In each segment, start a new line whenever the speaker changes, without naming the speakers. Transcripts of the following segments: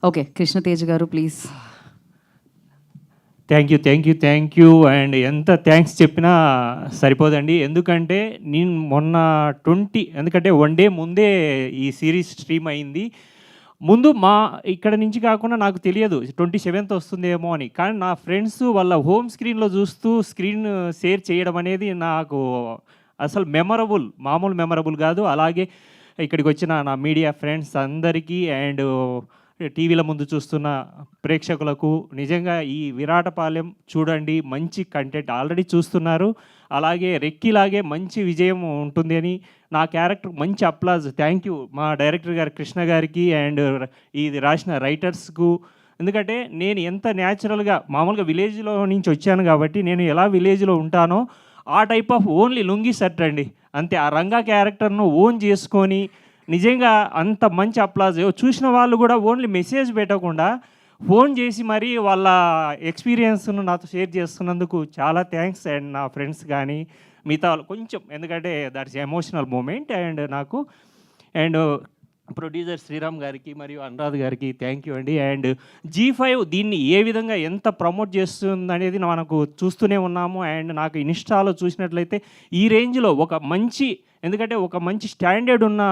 Okay, Krishna Tej గారు please.
Thank you and ఎంత thanks చెప్పినా సరిపోదండి. ఎందుకంటే నేను మొన్న ఎందుకంటే 1 డే ముందే ఈ సిరీస్ స్ట్రీమ్ అయింది. ముందు ఇక్కడ నుంచి కాకుండా నాకు తెలియదు 27th వస్తుందేమో అని. కానీ నా ఫ్రెండ్స్ వాళ్ళ హోమ్ స్క్రీన్‌లో చూస్తూ స్క్రీన్ షేర్ చేయడం అనేది నాకు అసలు మామూలు మెమరబుల్ కాదు. అలాగే ఇక్కడికొచ్చిన నా మీడియా ఫ్రెండ్స్ అందరికీ అండ్ టీవీల ముందు చూస్తున్న ప్రేక్షకులకు నిజంగా ఈ విరాటపాలెం చూడండి. మంచి కంటెంట్ ఆల్రెడీ చూస్తున్నారు. అలాగే రెక్కీలాగే మంచి విజయం ఉంటుంది అని నా క్యారెక్టర్ మంచి అప్లాజ్. థ్యాంక్ యూ మా డైరెక్టర్ గారు కృష్ణ గారికి అండ్ ఇది రాసిన రైటర్స్కు. ఎందుకంటే నేను ఎంత న్యాచురల్గా మామూలుగా విలేజ్లో నుంచి వచ్చాను కాబట్టి నేను ఎలా విలేజ్లో ఉంటానో ఆ type of only lungi shirt అండి అంతే. ఆ రంగా క్యారెక్టర్ను ఓన్ చేసుకొని నిజంగా అంత మంచి అప్లాజ్ చూసిన వాళ్ళు కూడా ఓన్లీ మెసేజ్ పెట్టకుండా ఫోన్ చేసి మరీ వాళ్ళ ఎక్స్పీరియన్స్ను నాతో షేర్ చేస్తున్నందుకు చాలా థ్యాంక్స్. అండ్ నా ఫ్రెండ్స్ కానీ మిగతా వాళ్ళు కొంచెం ఎందుకంటే దట్స్ ఎమోషనల్ మూమెంట్ అండ్ నాకు అండ్ ప్రొడ్యూసర్ శ్రీరామ్ గారికి మరియు అనురాధ్ గారికి థ్యాంక్ యూ అండి. అండ్ G5 దీన్ని ఏ విధంగా ఎంత ప్రమోట్ చేస్తుంది అనేది మనకు చూస్తూనే ఉన్నాము. అండ్ నాకు ఇన్స్టాలో చూసినట్లయితే ఈ రేంజ్లో ఎందుకంటే ఒక మంచి స్టాండర్డ్ ఉన్న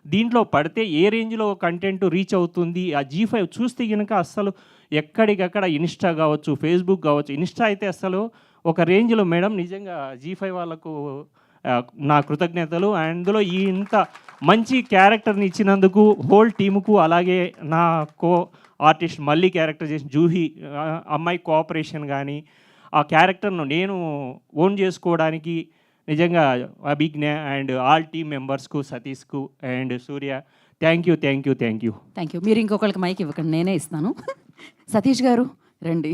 దీంట్లో పడితే ఏ రేంజ్లో కంటెంట్ రీచ్ అవుతుంది ఆ G5 చూస్తే కనుక అస్సలు ఎక్కడికక్కడ ఇన్స్టా కావచ్చు, ఫేస్బుక్ కావచ్చు. ఇన్స్టా అయితే అసలు ఒక రేంజ్లో మేడం నిజంగా G5 వాళ్ళకు నా కృతజ్ఞతలు. అందులో ఇంత మంచి క్యారెక్టర్ని ఇచ్చినందుకు హోల్ టీముకు, అలాగే నా ఆర్టిస్ట్ మళ్ళీ క్యారెక్టర్ చేసిన జూహీ అమ్మాయి కోఆపరేషన్ కానీ ఆ క్యారెక్టర్ను నేను ఓన్ చేసుకోవడానికి నిజంగా అభిజ్ఞ అండ్ ఆల్ టీమ్ మెంబర్స్కు, సతీష్కు అండ్ సూర్య థ్యాంక్ యూ.
మీరు ఇంకొకరికి మైక్ ఇవ్వకండి, నేనే ఇస్తాను. సతీష్ గారు రండి.